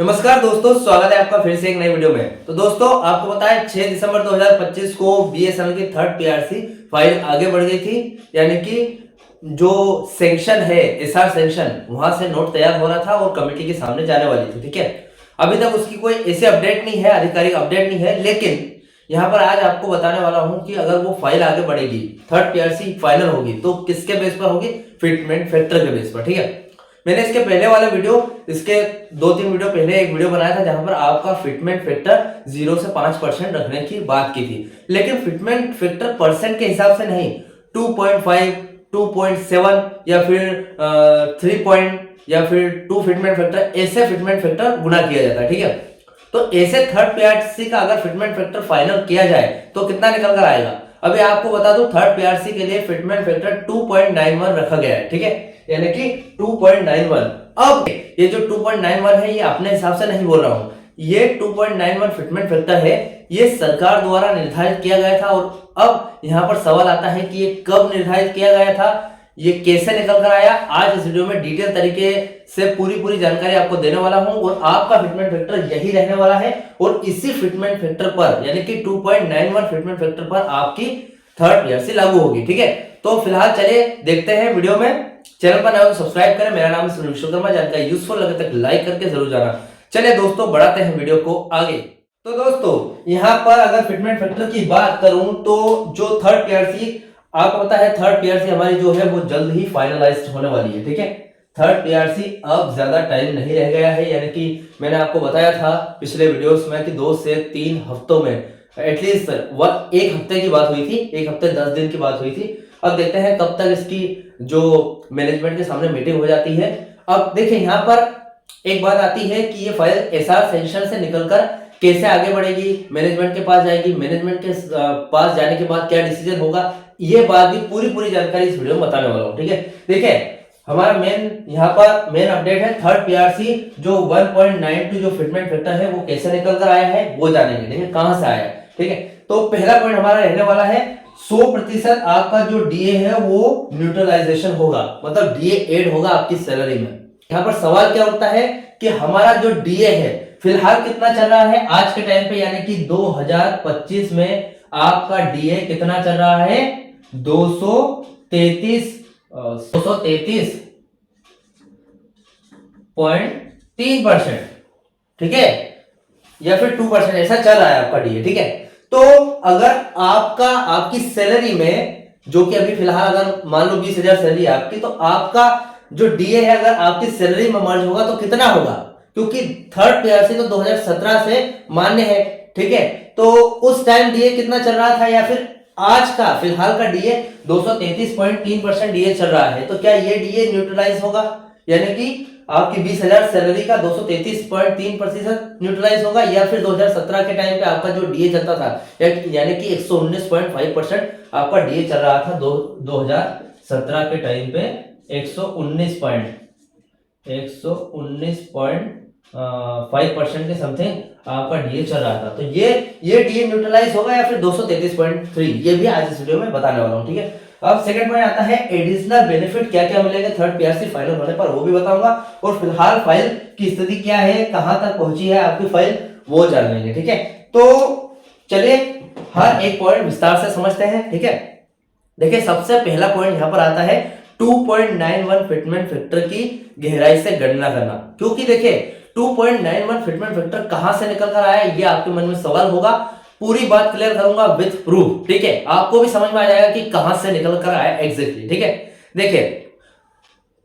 नमस्कार दोस्तों, स्वागत है आपका फिर से एक नई वीडियो में। तो दोस्तों आपको पता है 6 दिसंबर 2025 को बीएसएनएल की थर्ड पीआरसी फाइल आगे बढ़ गई थी। यानी कि जो सैंक्शन है, एसआर सैंक्शन, वहां से नोट तैयार हो रहा था और कमेटी के सामने जाने वाली थी। ठीक है, अभी तक उसकी कोई ऐसे अपडेट नहीं है, आधिकारिक अपडेट नहीं है। लेकिन यहाँ पर आज आपको बताने वाला हूँ कि अगर वो फाइल आगे बढ़ेगी, थर्ड पीआरसी फाइनल होगी, तो किसके बेस पर होगी? फिटमेंट फैक्टर के बेस पर। ठीक है, मैंने इसके पहले वाला वीडियो, इसके 2-3 वीडियो पहले एक वीडियो बनाया था जहां पर आपका फिटमेंट फैक्टर 0 से 5% रखने की बात की थी। लेकिन फिटमेंट फैक्टर परसेंट के हिसाब से नहीं, 2.5, 2.7 या फिर 3 पॉइंट या फिर 2 फिटमेंट फैक्टर, ऐसे फिटमेंट फैक्टर गुना किया जाता है। ठीक है, तो ऐसे थर्ड पीआरसी का अगर फिटमेंट फैक्टर फाइनल किया जाए तो कितना निकल कर आएगा? अभी आपको बता दूं, थर्ड पीआरसी के लिए फिटमेंट फैक्टर 2.91 रखा गया है। ठीक है, यानी कि 2.91। अब ये जो 2.91 है, ये अपने हिसाब से नहीं बोल रहा हूं, ये 2.91 फिटमेंट फैक्टर है, ये सरकार द्वारा निर्धारित किया गया था। और अब यहां पर सवाल आता है कि ये कब निर्धारित किया गया था, ये कैसे निकल कर आया। आज इस वीडियो में डिटेल तरीके से पूरी जानकारी आपको देने वाला हूं और आपका फिटमेंट फैक्टर यही रहने वाला है। और इसी फिटमेंट फैक्टर पर, यानी कि 2.91 फिटमेंट फैक्टर पर आपकी थर्ड पीआरसी लागू होगी। ठीक है, तो फिलहाल चलिए देखते हैं वीडियो में। चैनल पर नए हो तो सब्सक्राइब करें। मेरा नाम है सुनील विश्वकर्मा। जानकारी यूजफुल लगे तो लाइक करके जरूर जाना। चलिए दोस्तों, बढ़ाते हैं वीडियो को आगे। तो दोस्तों यहाँ पर अगर फिटमेंट फैक्टर की बात करूं तो जो थर्ड पीआरसी, आपको पता है थर्ड पीआरसी हमारी जो है वो जल्द ही फाइनलाइज्ड होने वाली है। ठीक है, थर्ड पीआरसी अब ज्यादा टाइम नहीं रह गया है। यानी कि मैंने आपको बताया था पिछले वीडियोस में कि 2 से 3 हफ्तों में, एटलीस्ट एक हफ्ते की बात हुई थी, 1 हफ्ते 10 दिन की बात हुई थी। अब देखते हैं कब तक इसकी जो मैनेजमेंट के सामने मीटिंग हो जाती है। अब देखिए यहाँ पर एक बात आती है कि ये फाइल एसआर सैंक्शन से निकलकर कैसे आगे बढ़ेगी, मैनेजमेंट के पास जाएगी, मैनेजमेंट के पास जाने के बाद क्या डिसीजन होगा, ये बात भी पूरी जानकारी इस वीडियो में बताने वाला हूँ। ठीक है, देखिए हमारा यहाँ पर मेन अपडेट है थर्ड पीआरसी जो 1.92 जो फिटमेंट फैक्टर है वो कैसे निकल कर आया है वो जानेंगे। ठीक है, कहां से आया है। ठीक है, तो पहला पॉइंट हमारा रहने वाला है 100% आपका जो डीए है वो न्यूट्रलाइजेशन होगा, मतलब डीए ऐड होगा आपकी सैलरी में। यहाँ पर सवाल क्या उठता है कि हमारा जो डीए है फिलहाल कितना चल रहा है आज के टाइम पे, यानी कि 2025 में आपका डीए कितना चल रहा है? 233.3%। ठीक है, या फिर 2% ऐसा चल रहा है आपका डीए। ठीक है, तो अगर आपकी सैलरी में, जो कि अभी फिलहाल अगर मान लो 20,000 सैलरी है आपकी, तो आपका जो डीए है अगर आपकी सैलरी में मर्ज होगा तो कितना होगा? क्योंकि थर्ड पीआरसी तो 2017 से मान्य है। ठीक है, तो उस टाइम डीए कितना चल रहा था, या फिर आज का फिलहाल का डीए 233.3% डीए चल रहा है, तो क्या ये डीए न्यूट्रलाइज होगा? यानी कि आपकी 20,000 सैलरी का 233.3% न्यूट्रलाइज होगा, या फिर 2017 के टाइम पे आपका जो डीए चलता था, यानी कि 119.5% आपका डीए चल रहा था 2017 के टाइम पे 119.5% के समथिंग आपका डीए चल रहा था। तो ये डीए न्यूट्रलाइज होगा या फिर 233.3, ये भी आज इस वीडियो में बताने वाला हूँ। ठीक है, अब सेकंड पॉइंट आता है एडिशनल बेनिफिट क्या क्या मिलेगा थर्ड पीआरसी फाइनल होने पर, वो भी बताऊंगा। और फिलहाल फाइल की स्थिति क्या है, कहां तक पहुंची है आपकी फाइल, वो जान लेंगे। ठीक है, तो चलिए हर एक पॉइंट विस्तार से समझते हैं। ठीक है, देखिए सबसे पहला पॉइंट यहां पर आता है 2.91 फिटमेंट फैक्टर की गहराई से गणना करना। क्योंकि देखिए 2.91 फिटमेंट फैक्टर कहां से निकल कर आया, ये आपके मन में सवाल होगा। पूरी बात क्लियर करूंगा विद प्रूफ। ठीक है, आपको भी समझ में आ जाएगा कि कहां से निकल कर आया एग्जैक्टली। ठीक है, देखिए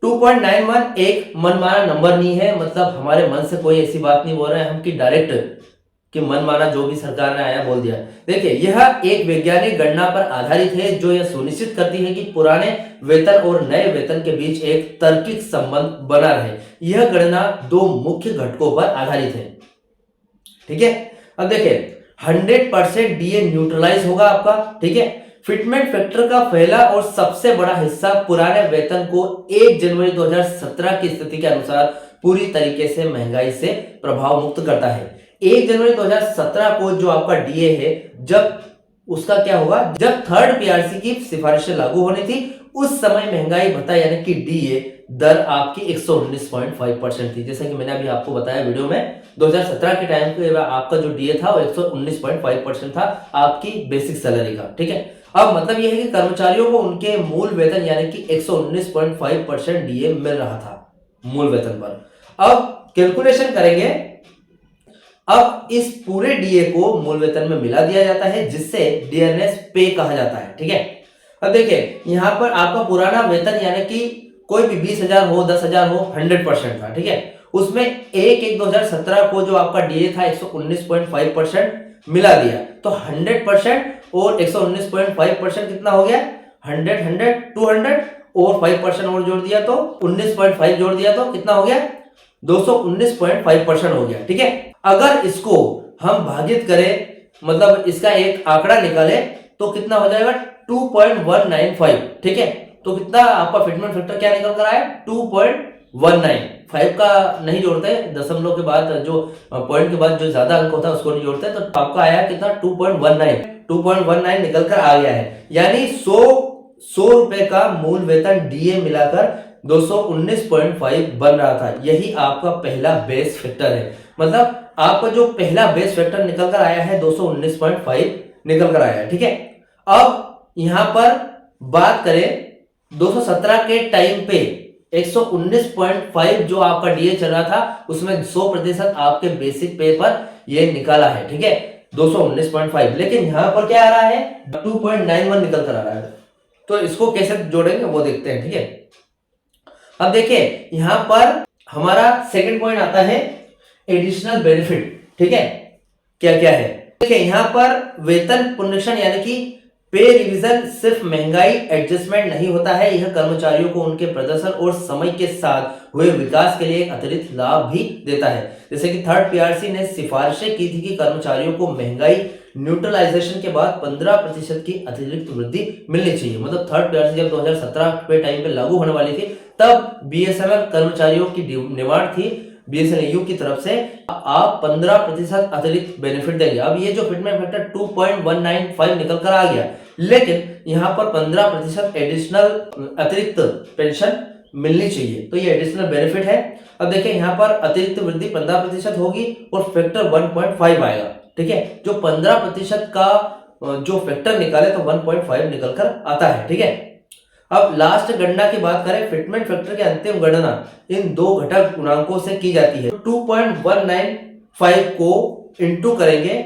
2.91 एक मनमाना नंबर नहीं है, मतलब हमारे मन से कोई ऐसी बात नहीं बोल रहे हैं हम कि डायरेक्ट कि मनमाना जो भी सरकार ने आया बोल दिया। देखिए यह एक वैज्ञानिक गणना पर आधारित है जो यह सुनिश्चित करती है कि पुराने वेतन और नए वेतन के बीच एक तार्किक संबंध बना रहे। यह गणना 2 मुख्य घटकों पर आधारित है। ठीक है, अब देखिए 100% डीए न्यूट्रलाइज होगा आपका। ठीक है, फिटमेंट फैक्टर का पहला और सबसे बड़ा हिस्सा पुराने वेतन को 1 जनवरी 2017 की स्थिति के अनुसार पूरी तरीके से महंगाई से प्रभाव मुक्त करता है। 1 जनवरी 2017 को जो आपका डीए है, जब उसका क्या होगा, जब थर्ड पीआरसी की सिफारिशें लागू होनी थी उस समय महंगाई भत्ता यानी कि डीए दर आपकी 119.5% थी। जैसा कि मैंने अभी आपको बताया वीडियो में, 2017 के टाइम पे आपका जो डीए था वो 119.5% था आपकी बेसिक सैलरी का। ठीक है, अब मतलब यह है कि कर्मचारियों को उनके मूल वेतन यानी कि 119.5% डीए मिल रहा था मूल वेतन पर। अब कैलकुलेशन करेंगे, अब इस पूरे डीए को मूल वेतन में मिला दिया जाता है जिससे डियरनेस पे कहा जाता है। ठीक है, अब देखिए यहाँ पर आपका पुराना वेतन यानी कि कोई भी 20,000 हो 10,000 हो 100% था। ठीक है, उसमें 1/1/2017 को जो आपका डीए था 119.5% मिला दिया, तो 100% और 119.5% कितना हो गया, 100 100 200 और 5% और जोड़ दिया तो 19.5 जोड़ दिया तो कितना हो गया, 219.5% हो गया। ठीक है, अगर इसको हम भागित करें, मतलब इसका एक आंकड़ा निकाले तो कितना हो जाएगा, 2.195। ठीक है, तो कितना आपका फिटमेंट फैक्टर क्या निकल कर आया, 2.19। 5 का नहीं जोड़ते, दशमलव के बाद जो पॉइंट के बाद जो ज्यादा अंक होता है उसको नहीं जोड़ते, तो आपका आया कितना, 2.19 निकल कर आ गया है। यानी 100 रुपए का मूल वेतन डीए मिलाकर 219.5 बन रहा था। यही आपका पहला बेस फैक्टर है, मतलब आपका जो पहला बेस फैक्टर निकल कर आया है 219.5 निकल कर आया है। ठीक है, अब यहां पर बात करें 217 के टाइम पे 119.5 जो आपका डीए चल रहा था उसमें 100% आपके बेसिक पे पर ये निकाला है। ठीक है, 219.5, लेकिन यहां पर क्या आ रहा है, 2.91 निकल कर आ रहा है। तो इसको कैसे जोड़ेंगे वो देखते हैं। ठीक है, अब देखिए यहां पर हमारा सेकंड पॉइंट आता है एडिशनल बेनिफिट। ठीक है, क्या क्या है, देखिए यहां पर वेतन पुनरीक्षण यानी कि पे रिवीजन सिर्फ महंगाई एडजस्टमेंट नहीं होता है, यह कर्मचारियों को उनके प्रदर्शन और समय के साथ हुए विकास के लिए एक अतिरिक्त लाभ भी देता है। जैसे कि थर्ड पीआरसी ने सिफारिशें की थी कि कर्मचारियों को महंगाई न्यूट्रलाइजेशन के बाद 15% की अतिरिक्त वृद्धि मिलनी चाहिए। मतलब थर्ड पीआरसी जब 2017 के टाइम पे लागू होने वाली थी तब बीएसएनएल कर्मचारियों की डिमांड थी बीएसएनएल की तरफ से, आप 15% अतिरिक्त बेनिफिट देंगे। अब ये जो फिटमेंट फैक्टर 2.195 निकल कर आ गया, लेकिन यहाँ पर 15% एडिशनल अतिरिक्त पेंशन मिलनी चाहिए, तो ये एडिशनल बेनिफिट है। अब देखिए यहाँ पर अतिरिक्त वृद्धि 15% होगी और फैक्टर 1.5 आएगा। ठीक है, जो 15% का जो फैक्टर निकाले तो 1.5 निकल कर आता है। ठीक है, अब लास्ट गणना की बात करें, फिटमेंट फैक्टर की अंतिम गणना इन दो घटक गुणांकों से की जाती है। 2.195 को इंटू करेंगे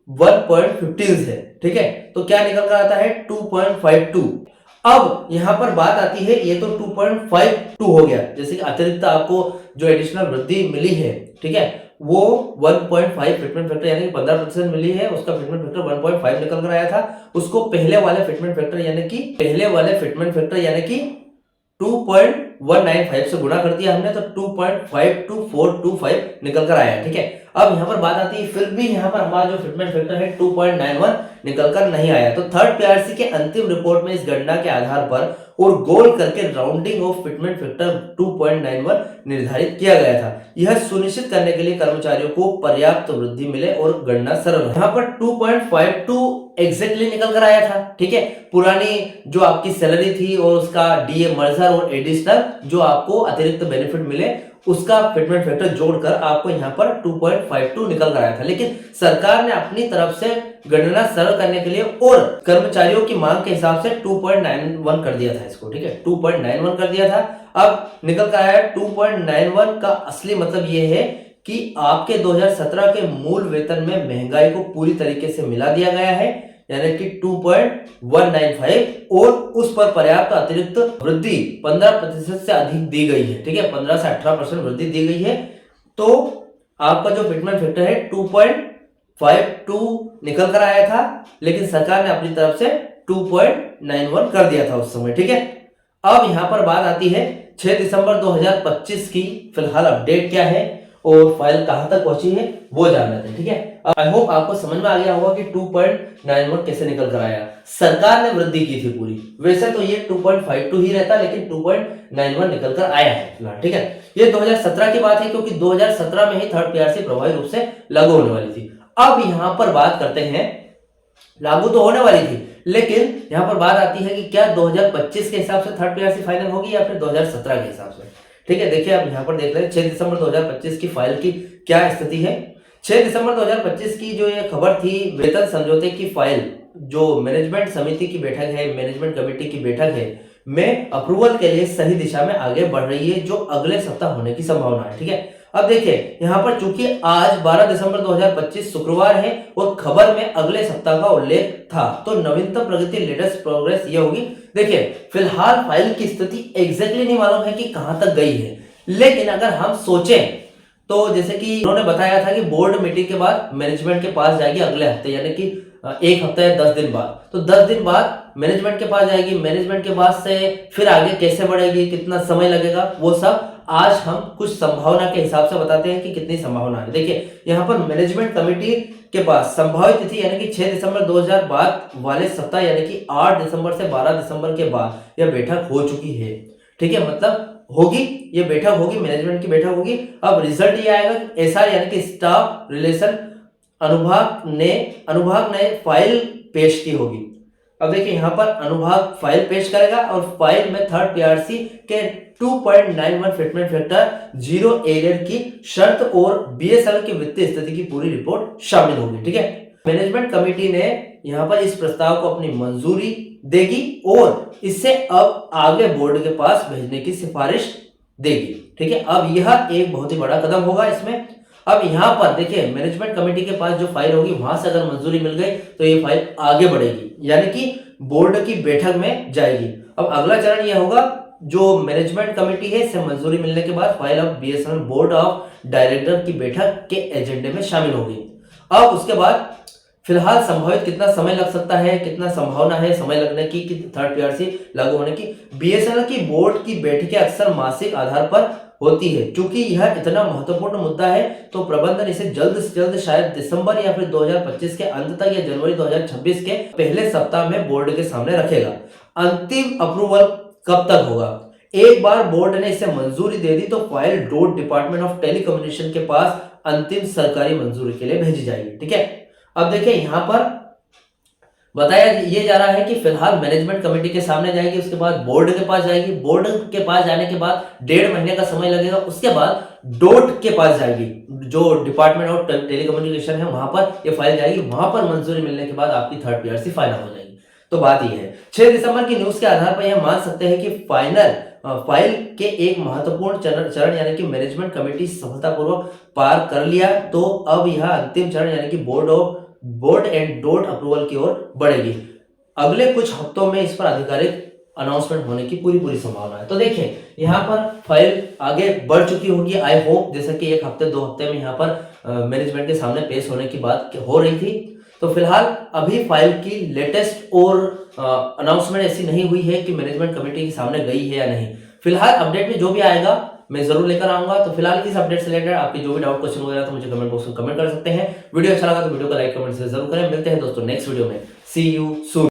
1.15 से। ठीक है, तो क्या निकल कर आता है, 2.52। अब यहां पर बात आती है, ये तो 2.52 हो गया, जैसे कि अतिरिक्त आपको जो एडिशनल वृद्धि मिली है, ठीक है, वो 1.5 फिटमेंट फैक्टर यानी कि 15% मिली है, उसका फिटमेंट फैक्टर 1.5 निकल कर आया था। उसको पहले वाले फिटमेंट फैक्टर यानी कि 2.195 से गुणा कर दिया हमने, तो 2.52425 निकल कर आया। ठीक है, अब यहाँ पर बात आती है, फिर भी यहाँ पर हमारा जो फिटमेंट फैक्टर है 2.91 निकल कर नहीं आया, तो थर्ड पीआरसी के अंतिम रिपोर्ट में इस गणना के आधार पर और गोल करके राउंडिंग ऑफ फिटमेंट फैक्टर 2.91 निर्धारित किया गया था। यह सुनिश्चित करने के लिए कर्मचारियों को पर्याप्त वृद्धि मिले और गणना सरल हो। यहाँ पर 2.52 एग्जैक्टली निकल कर आया था। ठीक है, पुरानी जो आपकी सैलरी थी और उसका डीए मर्जर और एडिशनल जो आपको अतिरिक्त बेनिफिट मिले उसका फिटमेंट फैक्टर जोड़कर आपको यहाँ पर 2.52 निकल कर आया था, लेकिन सरकार ने अपनी तरफ से गणना सरल करने के लिए और कर्मचारियों की मांग के हिसाब से 2.91 कर दिया था इसको। ठीक है, 2.91 कर दिया था। अब निकल कर आया 2.91 का असली मतलब ये है कि आपके 2017 के मूल वेतन में महंगाई को पूरी तरीके से मिला दिया गया है, यानी कि 2.195 और उस पर पर्याप्त अतिरिक्त वृद्धि 15% से अधिक दी गई है। ठीक है, 15 से 18% वृद्धि दी गई है, तो आपका जो फिटमेंट फैक्टर है 2.52 निकल कर आया था, लेकिन सरकार ने अपनी तरफ से 2.91 कर दिया था उस समय। ठीक है, अब यहां पर बात आती है 6 दिसंबर 2025 की फिलहाल अपडेट क्या है और फाइल कहां तक पहुंची है वो जान लेते हैं। ठीक है, आई होप आपको समझ में आ गया होगा कि 2.91 कैसे निकल कर आया। सरकार ने वृद्धि की थी पूरी, वैसे तो ये 2.52 ही रहता, लेकिन 2.91 निकल कर आया है फिलहाल। ठीक है, ये 2017 की बात है, क्योंकि 2017 में ही थर्ड पीआरसी प्रभावी रूप से लागू होने वाली थी। अब यहां पर बात करते हैं, लागू तो होने वाली थी लेकिन यहाँ पर बात आती है कि क्या 2025 के हिसाब से थर्ड पीआरसी फाइनल होगी या फिर 2017 के हिसाब से। ठीक है, देखिए आप यहाँ पर देख रहे हैं 6 दिसंबर 2025 की फाइल की क्या स्थिति है। 6 दिसंबर 2025 की जो ये खबर थी, वेतन समझौते की फाइल जो मैनेजमेंट समिति की बैठक है, मैनेजमेंट कमेटी की बैठक है, में अप्रूवल के लिए सही दिशा में आगे बढ़ रही है, जो अगले सप्ताह होने की संभावना है। ठीक है, अब देखिए यहाँ पर चूंकि आज 12 दिसंबर 2025 शुक्रवार है और खबर में अगले सप्ताह का उल्लेख था, तो नवीनतम प्रगति लेटेस्ट प्रोग्रेस ये होगी। देखिए फिलहाल फाइल की स्थिति एग्जैक्टली नहीं मालूम है कि कहां तक गई है, लेकिन अगर हम सोचें तो जैसे कि उन्होंने बताया था कि बोर्ड मीटिंग के बाद मैनेजमेंट के पास जाएगी अगले हफ्ते, यानी कि एक हफ्ता या 10 दिन बाद। तो 10 दिन बाद मैनेजमेंट के पास जाएगी, मैनेजमेंट के पास से फिर आगे कैसे बढ़ेगी, कितना समय लगेगा, वो सब आज हम कुछ संभावना के हिसाब से बताते हैं कि कितनी संभावना है। देखिए यहाँ पर मैनेजमेंट कमेटी के पास संभावित तिथि यानी कि 6 दिसंबर 2000 बाद वाले सप्ताह यानी कि 8 दिसंबर से 12 दिसंबर के बाद यह बैठक हो चुकी है। ठीक है, मतलब होगी, ये बैठक होगी, मैनेजमेंट की बैठक होगी। अब रिजल्ट ये आएगा, एसआर यानी कि स्टाफ रिलेशन अनुभाग ने फाइल पेश की होगी। अब देखिए यहाँ पर अनुभाग फाइल पेश करेगा और फाइल में थर्ड पीआरसी के 2.91 फिटमेंट फैक्टर, 0 एरियर की शर्त और बीएसएनएल की वित्तीय स्थिति की पूरी रिपोर्ट शामिल होगी। ठीक है, मैनेजमेंट कमेटी ने यहाँ पर इस प्रस्ताव को अपनी मंजूरी देगी और इसे अब आगे बोर्ड के पास भेजने की सिफारिश देगी। ठीक है, अब यह एक बहुत ही बड़ा कदम होगा इसमें। अब यहाँ पर देखिए मैनेजमेंट कमेटी के पास जो फाइल होगी वहां से अगर मंजूरी मिल गई तो ये फाइल आगे बढ़ेगी, यानी कि बोर्ड की बैठक में जाएगी। अब अगला चरण यह होगा, जो मैनेजमेंट कमेटी है इससे मंजूरी मिलने के बाद फाइल अब बीएसएनएल बोर्ड ऑफ डायरेक्टर की बैठक के एजेंडे में शामिल होगी। अब उसके बाद फिलहाल संभावित कितना समय लग सकता है, कितना संभावना है समय लगने की कि थर्ड पीआरसी लागू होने की। बीएसएनएल की बोर्ड की बैठकें अक्सर मासिक आधार पर होती है। चूंकि यह इतना महत्वपूर्ण मुद्दा है तो प्रबंधन इसे जल्द से जल्द शायद दिसंबर या फिर 2025 के अंत तक या जनवरी 2026 के पहले सप्ताह में बोर्ड के सामने रखेगा। अंतिम अप्रूवल कब तक होगा? एक बार बोर्ड ने इसे मंजूरी दे दी तो file dot department of telecommunication के पास अंतिम सरकारी मंजूरी के लिए भेजी जाएगी। ठीक है, अब देखिए यहां पर बताया ये जा रहा है कि फिलहाल मैनेजमेंट कमेटी के सामने जाएगी, उसके बाद बोर्ड के पास जाएगी, बोर्ड के पास जाने के बाद 1.5 महीने का समय लगेगा, उसके बाद डोट के पास जाएगी, जो डिपार्टमेंट ऑफ टेलीकम्युनिकेशन है वहां पर ये फाइल जाएगी, वहां पर मंजूरी मिलने के बाद आपकी थर्ड पीआरसी फाइनल हो जाएगी। तो बात यह है 6 दिसंबर की न्यूज के आधार पर यह मान सकते हैं कि फाइल के एक महत्वपूर्ण चरण यानी कि मैनेजमेंट कमेटी सफलतापूर्वक पार कर लिया, तो अब यह अंतिम चरण यानी कि बोर्ड एंड डोट अप्रूवल की ओर बढ़ेगी। अगले कुछ हफ्तों में इस पर आधिकारिक अनाउंसमेंट होने की पूरी संभावना है। तो देखिए यहाँ पर फाइल आगे बढ़ चुकी होगी, आई होप, जैसे कि एक हफ्ते 2 हफ्ते में यहाँ पर मैनेजमेंट के सामने पेश होने की बात हो रही थी। तो फिलहाल अभी फाइल की लेटेस्ट और अनाउंसमेंट ऐसी नहीं हुई है कि मैनेजमेंट कमेटी के सामने गई है या नहीं। फिलहाल अपडेट में जो भी आएगा मैं जरूर लेकर आऊंगा। तो फिलहाल इस अपडेट से रिलेटेड आपके जो भी डाउट क्वेश्चन वगैरह तो मुझे कमेंट बॉक्स में कमेंट कर सकते हैं। वीडियो अच्छा लगा तो वीडियो को लाइक कमेंट से जरूर करें। मिलते हैं दोस्तों नेक्स्ट वीडियो में। सी यू सून।